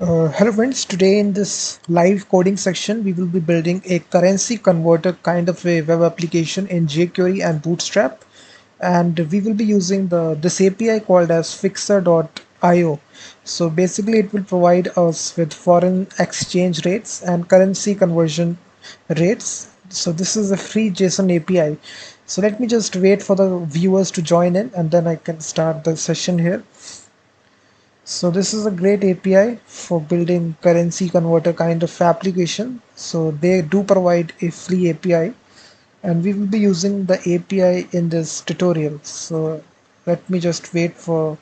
Hello friends, today in this live coding section we will be building a currency converter kind of a web application in jQuery and Bootstrap, and we will be using this API called as Fixer.io. So basically it will provide us with foreign exchange rates and currency conversion rates. So this is a free JSON API. So let me just wait for the viewers to join in and then I can start the session here. So this is a great API for building currency converter kind of application. So they do provide a free API and we will be using the API in this tutorial. So let me just wait for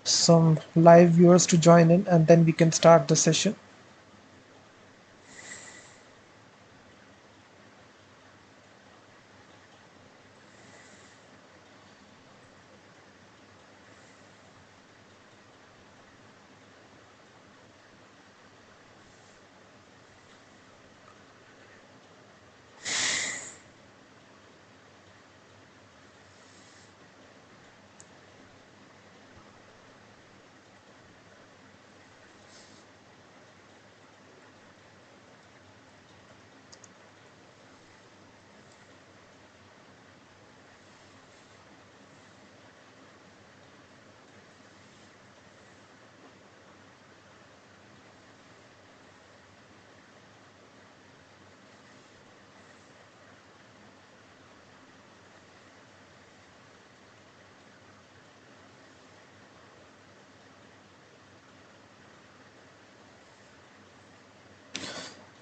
some live viewers to join in and then we can start the session.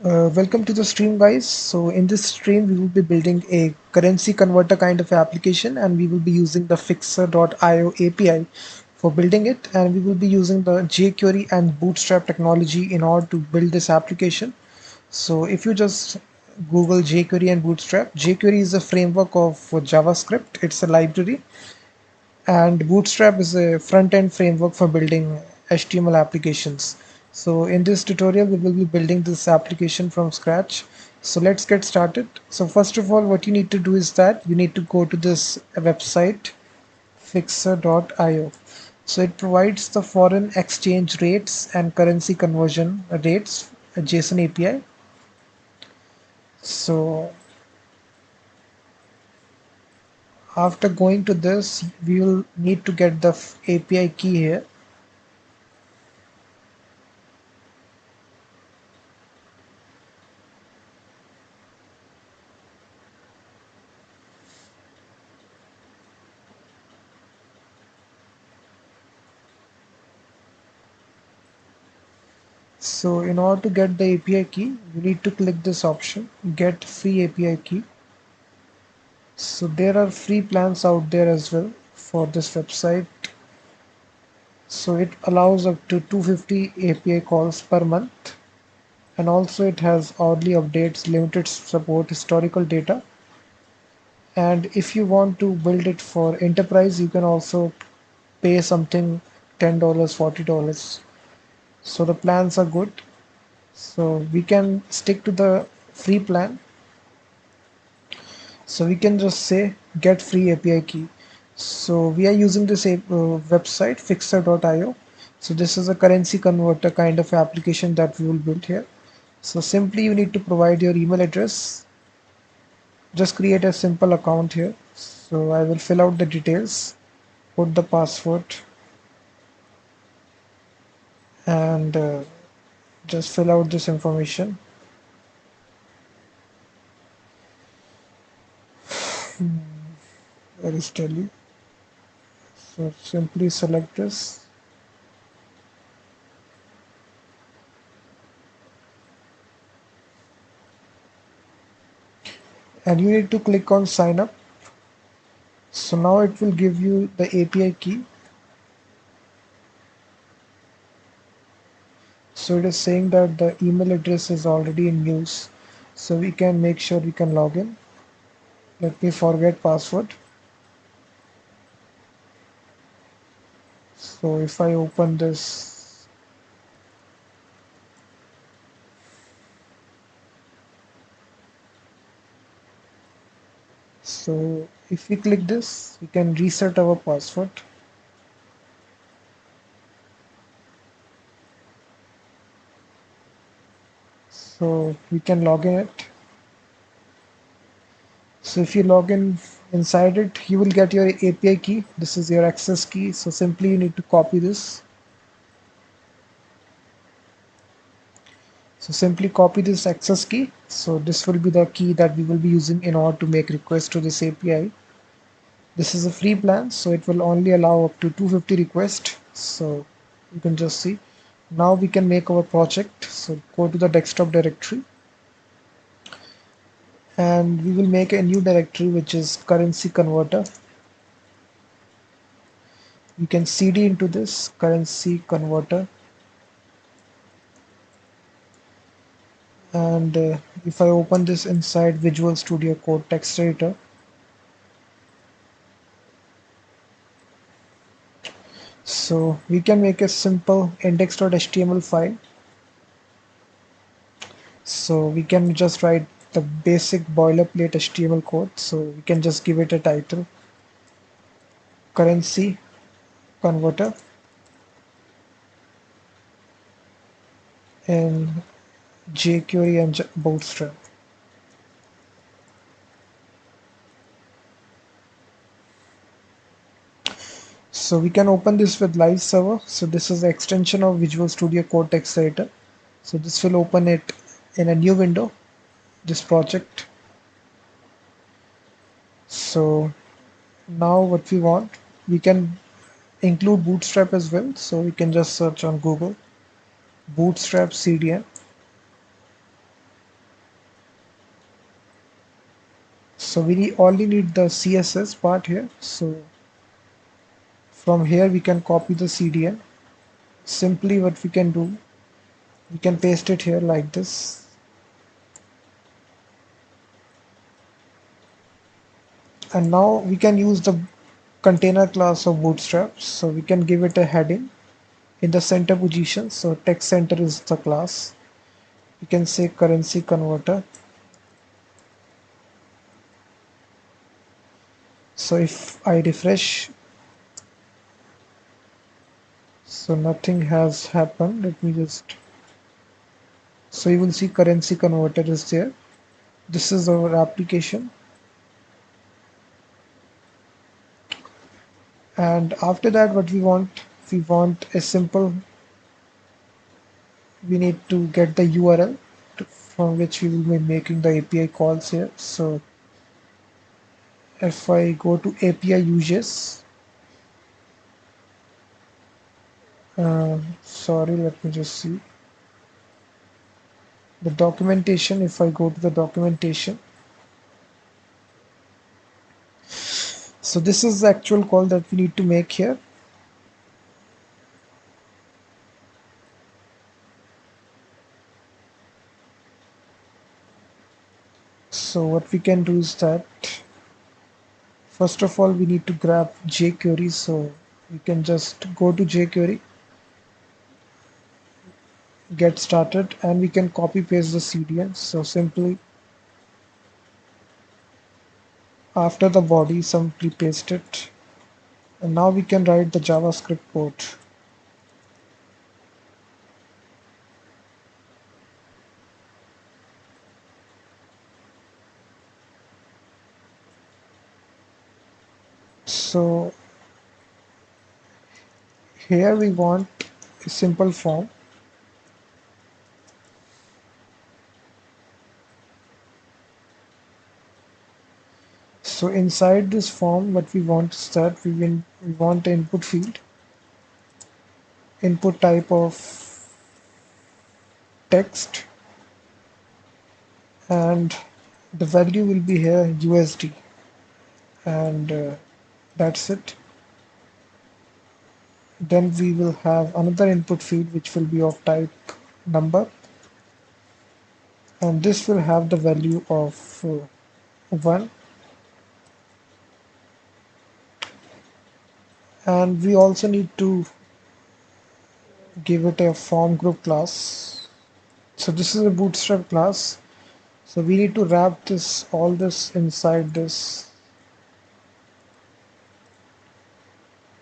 Welcome to the stream, guys. So in this stream, we will be building a currency converter kind of application, and we will be using the Fixer.io API for building it, and we will be using the jQuery and Bootstrap technology in order to build this application. So if you just Google jQuery and Bootstrap, jQuery is a framework of JavaScript. It's a library, and Bootstrap is a front-end framework for building HTML applications. So in this tutorial, we will be building this application from scratch. So let's get started. So first of all, what you need to do is that you need to go to this website, fixer.io. So it provides the foreign exchange rates and currency conversion rates, a JSON API. So after going to this, we will need to get the API key here. So in order to get the API key, you need to click this option, get free API key. So there are free plans out there as well for this website. So it allows up to 250 API calls per month. And also it has hourly updates, limited support, historical data. And if you want to build it for enterprise, you can also pay something $10, $40. So the plans are good. So we can stick to the free plan. So we can just say get free API key. So we are using this website fixer.io. So this is a currency converter kind of application that we will build here. So simply you need to provide your email address. Just create a simple account here. So I will fill out the details, put the password, and just fill out this information. Where is tally? So simply select this. And you need to click on sign up. So now it will give you the API key. So it is saying that the email address is already in use. So we can make sure we can log in. Let me forget password. So if I open this, so if we click this, we can reset our password. So we can log in it. So if you log in inside it, you will get your API key. This is your access key. So simply you need to copy this. So simply copy this access key. So this will be the key that we will be using in order to make requests to this API. This is a free plan, so it will only allow up to 250 requests. So you can just see. Now we can make our project. So go to the desktop directory and we will make a new directory which is currency converter. You can cd into this currency converter, and if I open this inside Visual Studio Code text editor, so we can make a simple index.html file. So we can just write the basic boilerplate HTML code. So we can just give it a title, currency converter, in jQuery and Bootstrap. So we can open this with live server. So this is the extension of Visual Studio Code text editor. So this will open it in a new window, this project. So now what we want, we can include Bootstrap as well. So we can just search on Google Bootstrap CDN. So we only need the CSS part here. So from here we can copy the CDN. Simply what we can do, we can paste it here like this. And now we can use the container class of Bootstrap. So we can give it a heading in the center position. So text center is the class. We can say currency converter. So if I refresh, so nothing has happened. Let me just, so you will see currency converter is there. This is our application. And after that, what we want a simple, we need to get the URL from which we will be making the API calls here. So if I go to API uses, sorry, let me just see the documentation. If I go to the documentation, so this is the actual call that we need to make here. So what we can do is that first of all we need to grab jQuery. So we can just go to jQuery, get started, and we can copy paste the CDN. So simply after the body simply paste it, and now we can write the JavaScript code. So here we want a simple form. So inside this form, what we want is that we want the input field, input type of text, and the value will be here USD, and that's it. Then we will have another input field which will be of type number, and this will have the value of 1. And we also need to give it a form group class. So this is a Bootstrap class. So we need to wrap this all this inside this.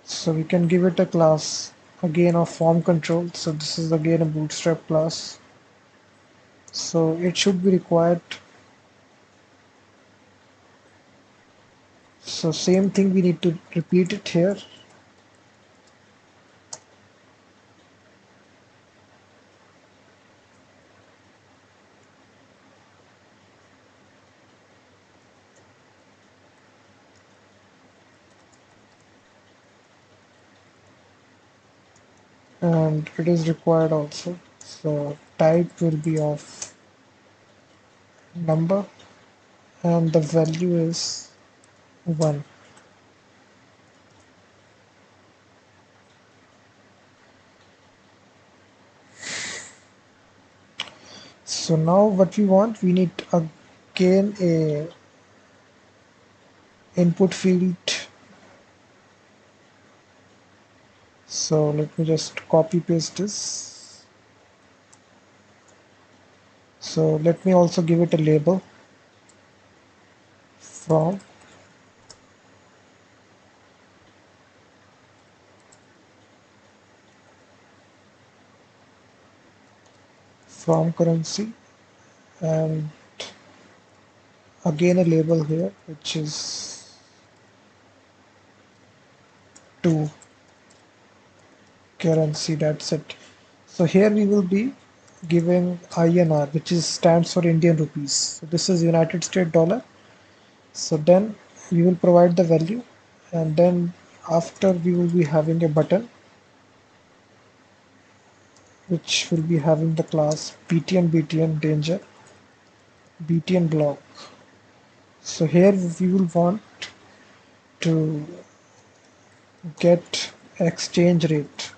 So we can give it a class again of form control. So this is again a Bootstrap class. So it should be required. So same thing we need to repeat it here. And it is required also. So type will be of number and the value is 1. So now what we want, we need again a input field. So let me just copy paste this. So let me also give it a label from currency, and again a label here which is to currency. That's it. So here we will be giving INR, which is stands for Indian rupees. So this is United States dollar. So then we will provide the value, and then after we will be having a button which will be having the class BTN danger BTN block. So here we will want to get exchange rate.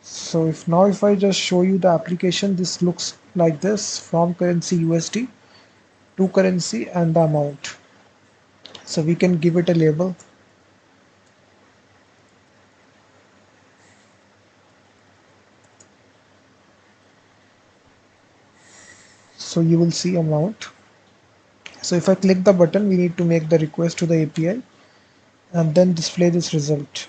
So if I just show you the application, this looks like this: from currency USD to currency and the amount. So we can give it a label. So you will see amount. So if I click the button, we need to make the request to the API and then display this result.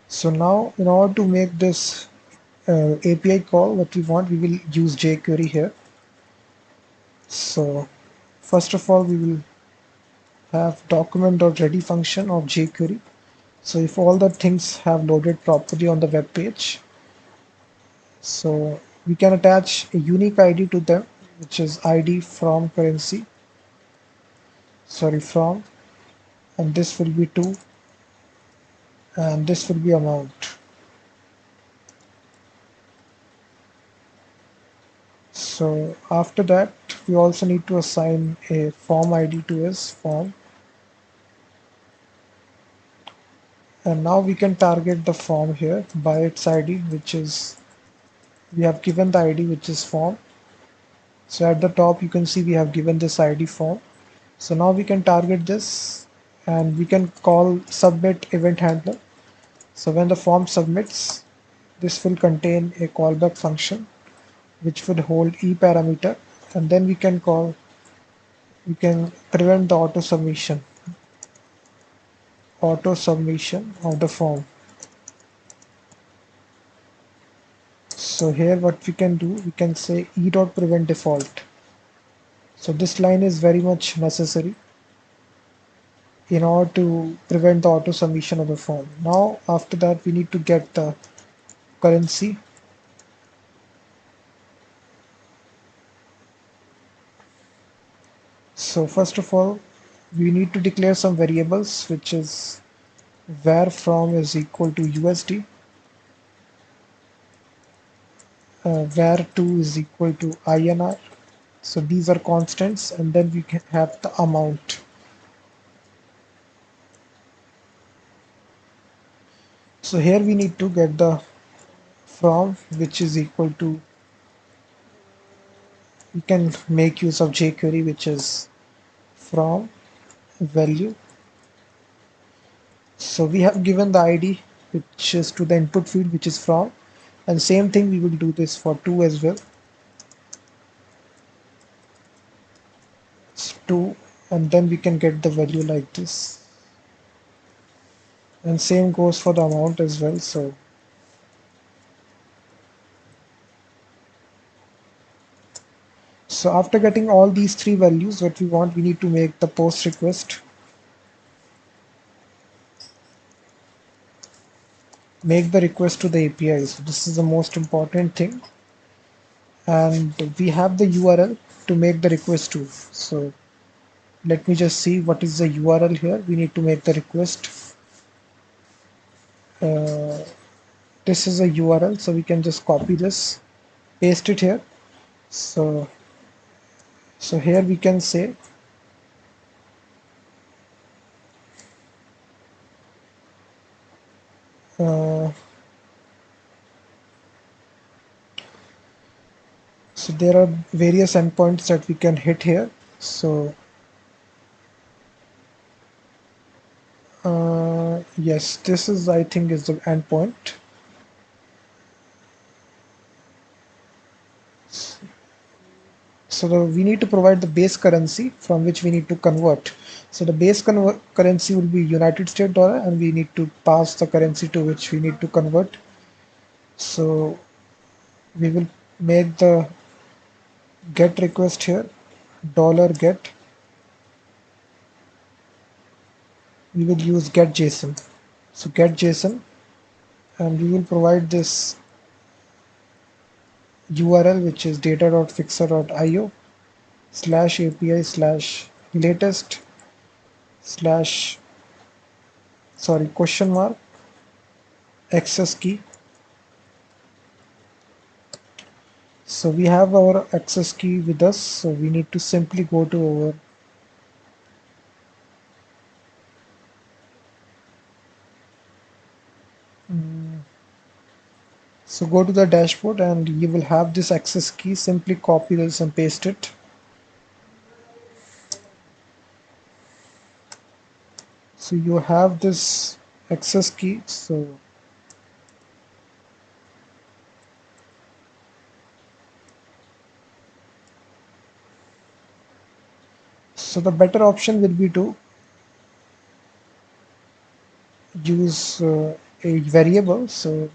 So now in order to make this API call, what we want, we will use jQuery here. So first of all, we will have document.ready function of jQuery. So if all the things have loaded properly on the web page, so we can attach a unique ID to them, which is ID from currency, from, and this will be to, and this will be amount. So after that, we also need to assign a form ID to his form. And now we can target the form here by its ID, which is, we have given the ID which is form. So at the top you can see we have given this ID form. So now we can target this and we can call submit event handler. So when the form submits, this will contain a callback function which would hold e parameter, and then we can prevent the auto submission of the form. So here what we can do, we can say e.prevent default. So this line is very much necessary in order to prevent the auto submission of the form. Now after that we need to get the currency. So first of all, we need to declare some variables, which is var from is equal to USD, var2 is equal to INR. So these are constants, and then we can have the amount. So here we need to get the from, which is equal to, we can make use of jQuery, which is from value. So we have given the ID which is to the input field, which is from, and same thing we will do this for 2 as well. It's 2, and then we can get the value like this. and same goes for the amount as well. So after getting all these three values, what we want, we need to make the post request, make the request to the API. So this is the most important thing, and we have the URL to make the request to. So let me just see what is the URL here. We need to make the request. Uh, this is a URL, so we can just copy this, paste it here. So here we can say uh, so there are various endpoints that we can hit here. So yes, this is, I think, is the endpoint. So we need to provide the base currency from which we need to convert. So the base currency will be United States dollar, and we need to pass the currency to which we need to convert. So we will make the get request here, $get. We will use get JSON. So get JSON, and we will provide this URL, which is data.fixer.io /API /latest slash question mark access key. So we have our access key with us, so we need to simply go to our so go to the dashboard, and you will have this access key. Simply copy this and paste it. So you have this access key. So the better option will be to use a variable. So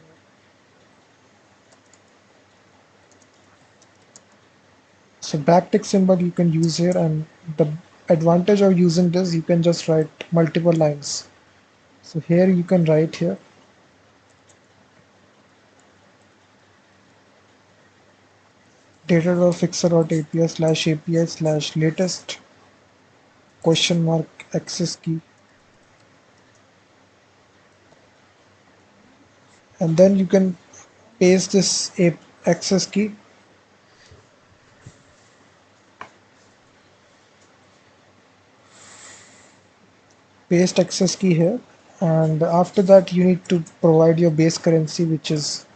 backtick symbol you can use here, and the advantage of using this, you can just write multiple lines. So here you can write here data.fixer.api /API/latest question mark access key, and then you can paste this access key, paste access key here, and after that you need to provide your base currency, which is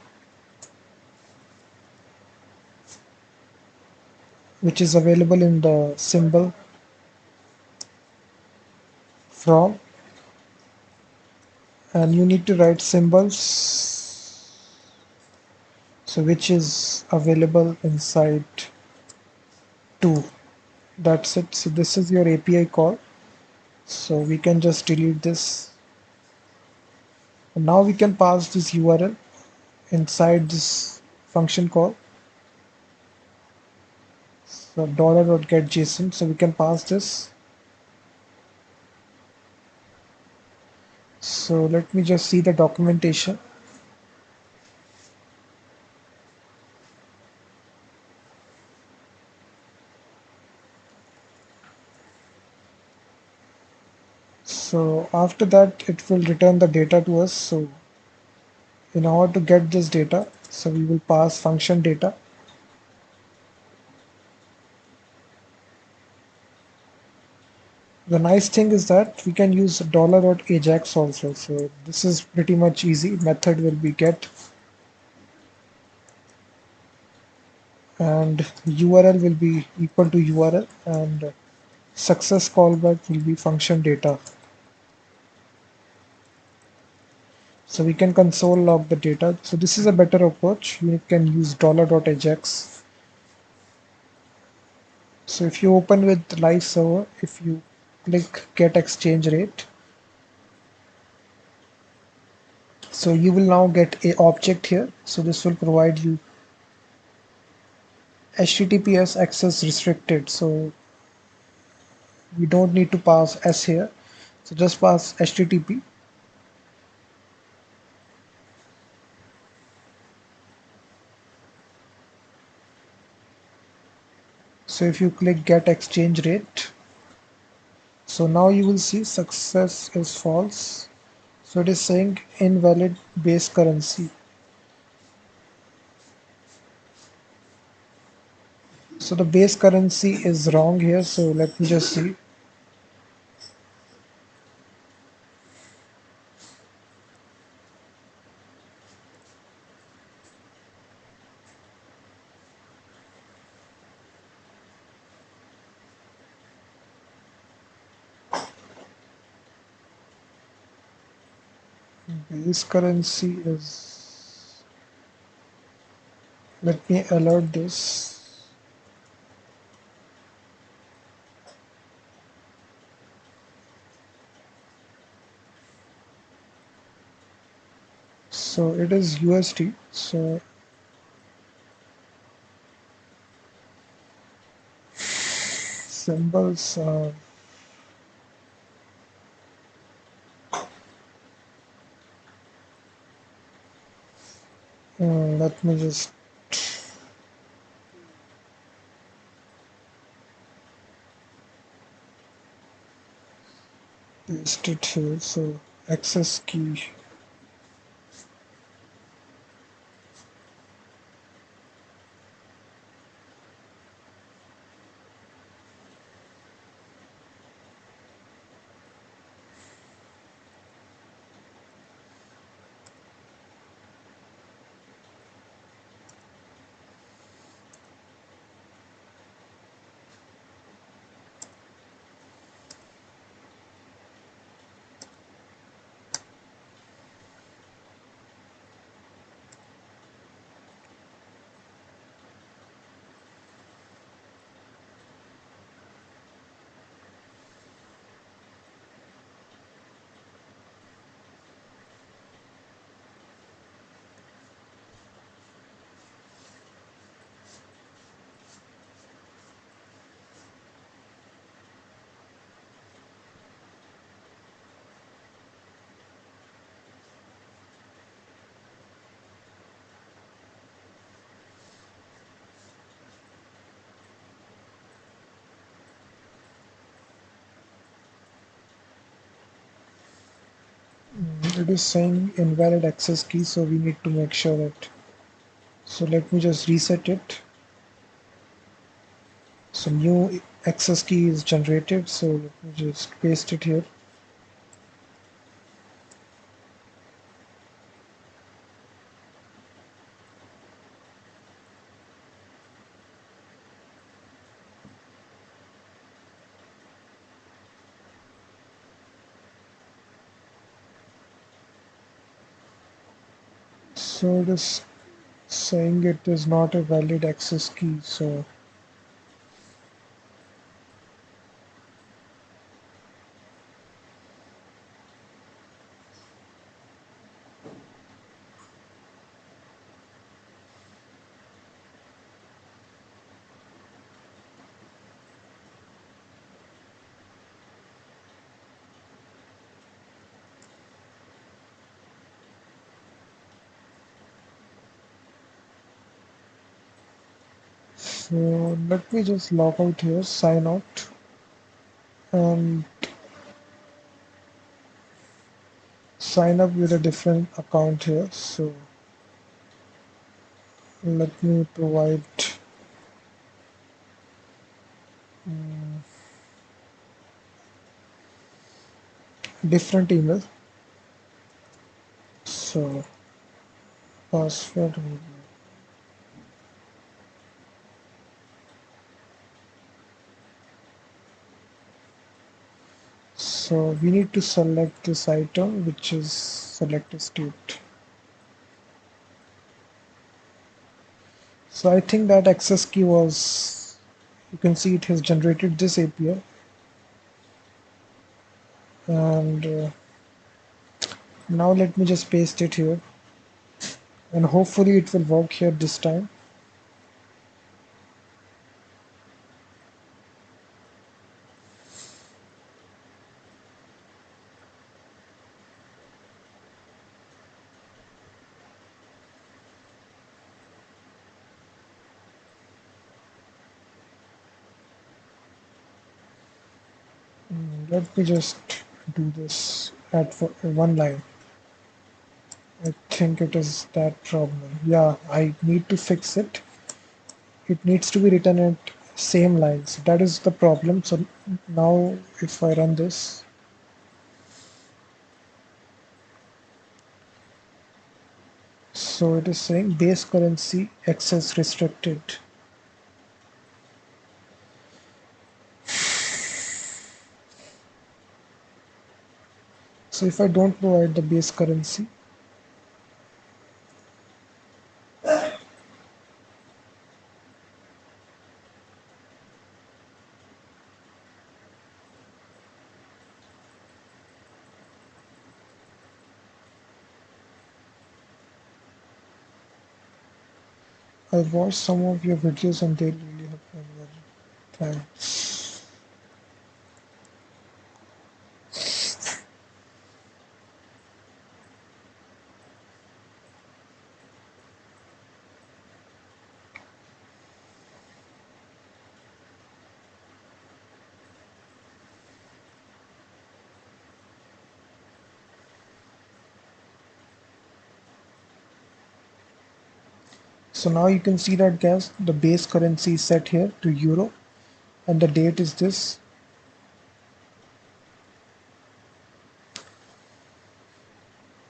available in the symbol from, and you need to write symbols, so which is available inside 2. That's it. So this is your API call, so we can just delete this, and now we can pass this URL inside this function call. So $.getJSON, so we can pass this. So let me just see the documentation. So after that it will return the data to us. So in order to get this data, so we will pass function data. The nice thing is that we can use $.ajax also. So this is pretty much easy. Method will be get, and URL will be equal to URL, and success callback will be function data. So we can console log the data. So this is a better approach. You can use $.ajax. So if you open with live server, if you click get exchange rate, So you will now get a object here. So this will provide you HTTPS access restricted. So we don't need to pass S here. So just pass HTTP. So if you click get exchange rate, so now you will see success is false. So it is saying invalid base currency. So the base currency is wrong here. So let me just see. Base currency is, let me alert this. So it is USD. So symbols are, let me just paste it here. So access key. It is saying invalid access key, so we need to make sure that. So let me just reset it. So new access key is generated. So let me just paste it here. So it is saying it is not a valid access key. So so let me just log out here, sign out, and sign up with a different account here. So let me provide different email. So password will be, so we need to select this item, which is select a state. So I think that access key was, you can see it has generated this API, and Now let me just paste it here, and hopefully it will work here this time. Let me just do this at one line. I think it is that problem. Yeah, I need to fix it. It needs to be written at same lines. That is the problem. So now if I run this, so it is saying base currency access restricted. So if I don't provide the base currency, I watched some of your videos and they really help me a lot. Thanks. So now you can see that guys, the base currency is set here to euro and the date is this.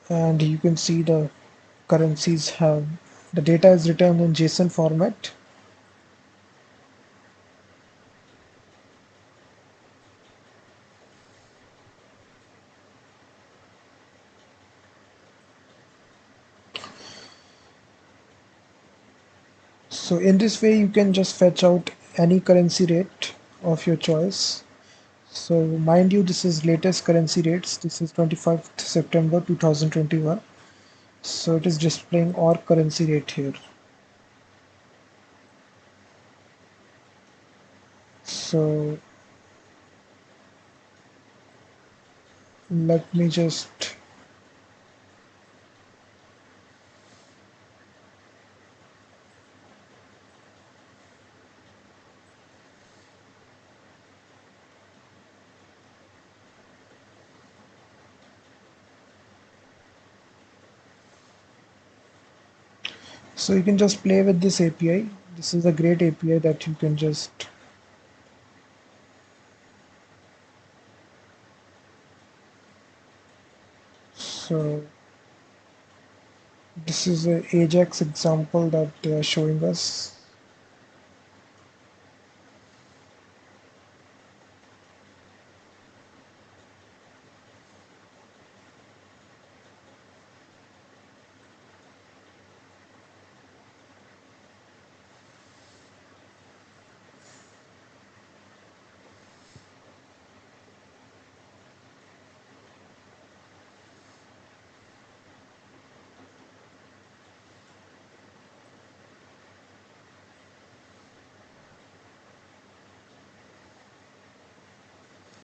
And you can see the currencies have the data is written in JSON format. So in this way you can just fetch out any currency rate of your choice. So mind you, this is latest currency rates. This is 25th September 2021. So it is displaying our currency rate here. So let me just, so you can just play with this API. This is a great API that you can just, so this is a AJAX example that they are showing us.